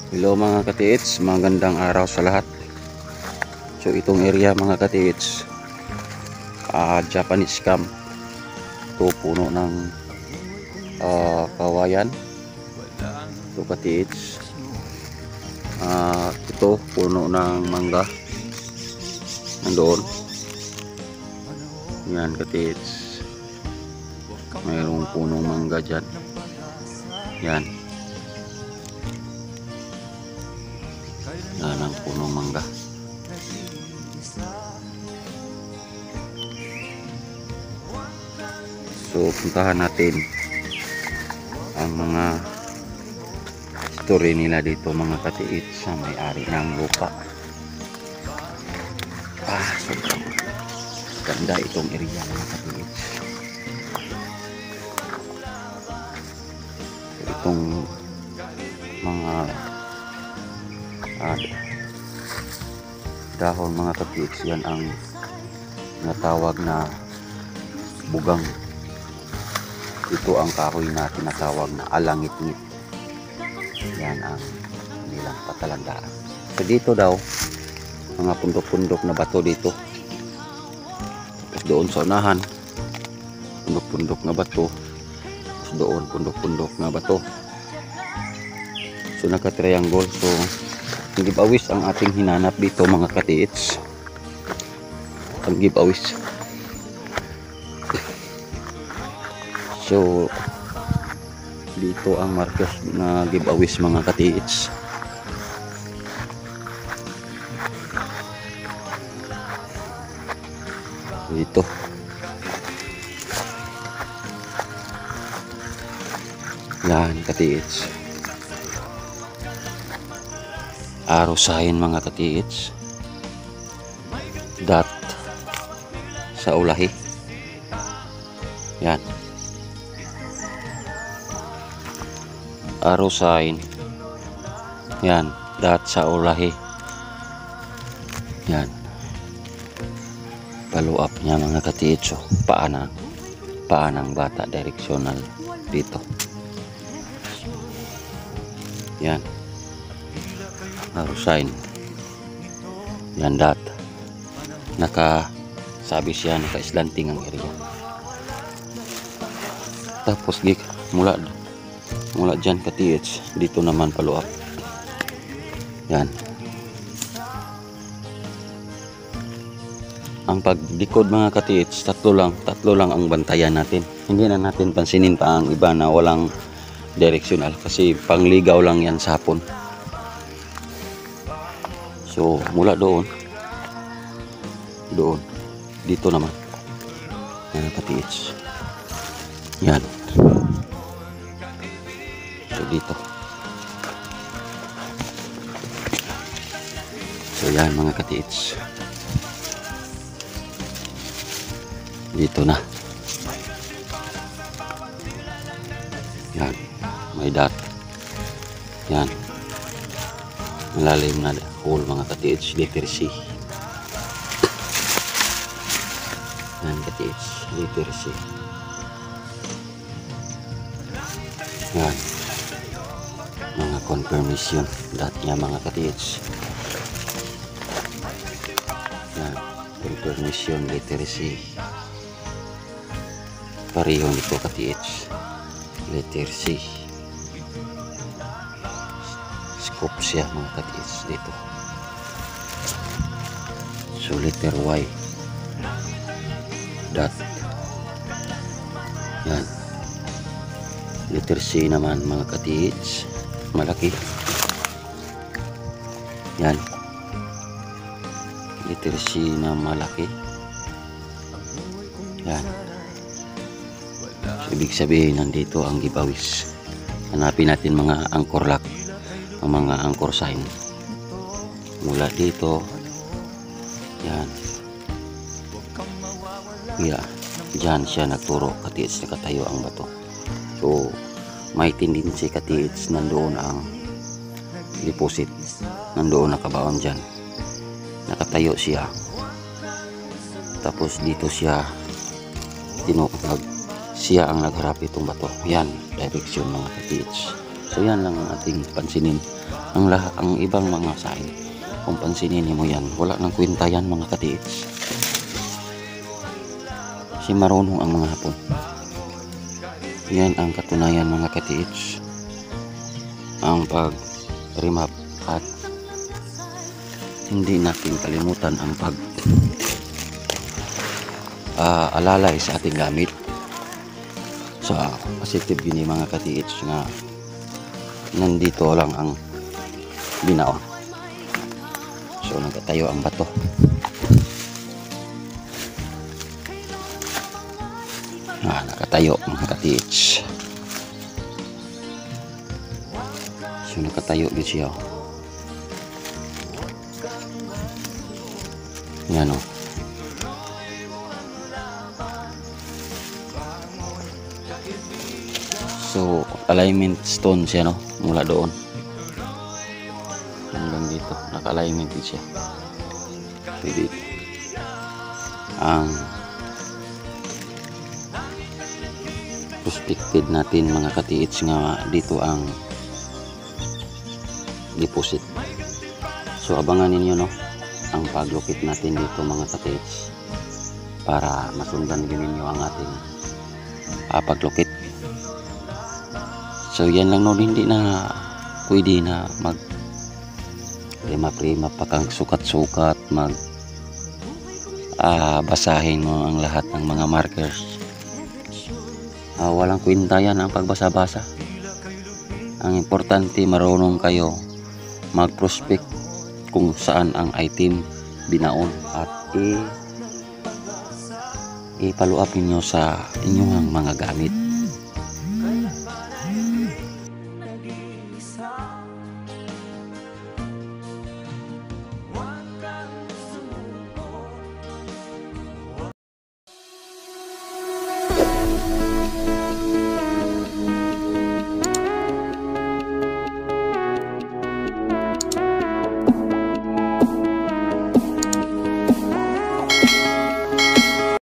Hello mga katiits, magandang araw sa lahat. So itong area mga katiits, Japanese camp. Ito puno ng kawayan. Ito katiits, ito puno ng mangga. Nandoon. Yan katiits, mayroong punong mangga dyan. Yan. Yan ang punong mangga. So puntahan natin ang mga story nila dito mga katiits sa may-ari ng lupa. Sobrang ganda itong area mga katiits. So, itong mga dahon mga katiits, yan ang natawag na bugang. Ito ang kahoy na tinatawag na alangit-ngit. Yan ang nilang patalandaan. So dito daw mga pundok-pundok na bato dito. Tapos doon sa unahan pundok-pundok na bato. Tapos doon pundok-pundok na bato. So naka-triangle. So ang giveaways ang ating hinanap dito mga katiits. Ang giveaways. So dito ang markers na giveaways mga katiits. Dito. Yan katiits. Arrow sign mga katiits. Dot sa ulahi. Yan. Arrow sign. Yan. Dot sa ulahi. Yan. Follow up niya mga katiits. So, paanang bata directional dito. Yan. Arrow sign. Yan dot. Nakasabi siya, naka-slanting ang area. Tapos mula dyan katiits, dito naman follow up. Yan. Ang paglikod mga katiits, tatlo lang ang bantayan natin. Hindi na natin pansinin pa ang iba na walang directional kasi pangligaw lang yan sa hapon. So mula doon dito naman yan katiits. Yan. So dito. So yan mga katiits. Dito na. Yan. May dot. Yan. Malalim na hole mga katiits. Letter C. Yan katiits. Letter C. Yan. Mga confirmation dot niya mga katiits. Yan. Confirmation letter C. Pareho nito katiits. Letter C. Scope siya mga katiits dito. So letter Y. Dot. Yan. Letter C naman mga katiits. Malaki. Yan. Letter C na malaki. Yan. So, ibig sabihin nandito ang giveaways. Hanapin natin mga anchor lock, ang mga anchor sign. Mula dito. Yan. Yeah. Diyan siya nagturo katiits, nakatayo ang bato. So may tendency katiits nandoon ang deposit. Nandoon nakabaon dyan. Nakatayo siya. Tapos dito siya siya ang nagharap itong bato. Yan, direction mga katiits. So yan lang ang ating pansinin. Ang ibang mga sign, kung pansinin mo yan, wala nang kwenta yan mga katiits. Kasi marunong ang mga hapon. Yan ang katunayan mga katiits. Ang pag-remap at hindi natin kalimutan ang alalay sa ating gamit. So positive yun mga katiits na nandito lang ang binaon. So nagkatayo ang bato. Nakatayo mga katiits. So nakatayo din siya. Yan o. So alignment stone siya, no, mula doon hanggang dito naka-alignment din siya. So dito ang prospected natin mga katiits nga dito ang deposit. So abangan ninyo, no, ang paglukit natin dito mga katiits para masundan din ninyo ang ating paglukit. So yan lang, no, hindi na pwede na mag remap pa kang sukat-sukat, mag basahin mo ang lahat ng mga markers. Walang kwenta yan ang pagbasa-basa. Ang importante, marunong kayo mag-prospect kung saan ang item binaon at i-follow up ninyo sa inyong mga gamit.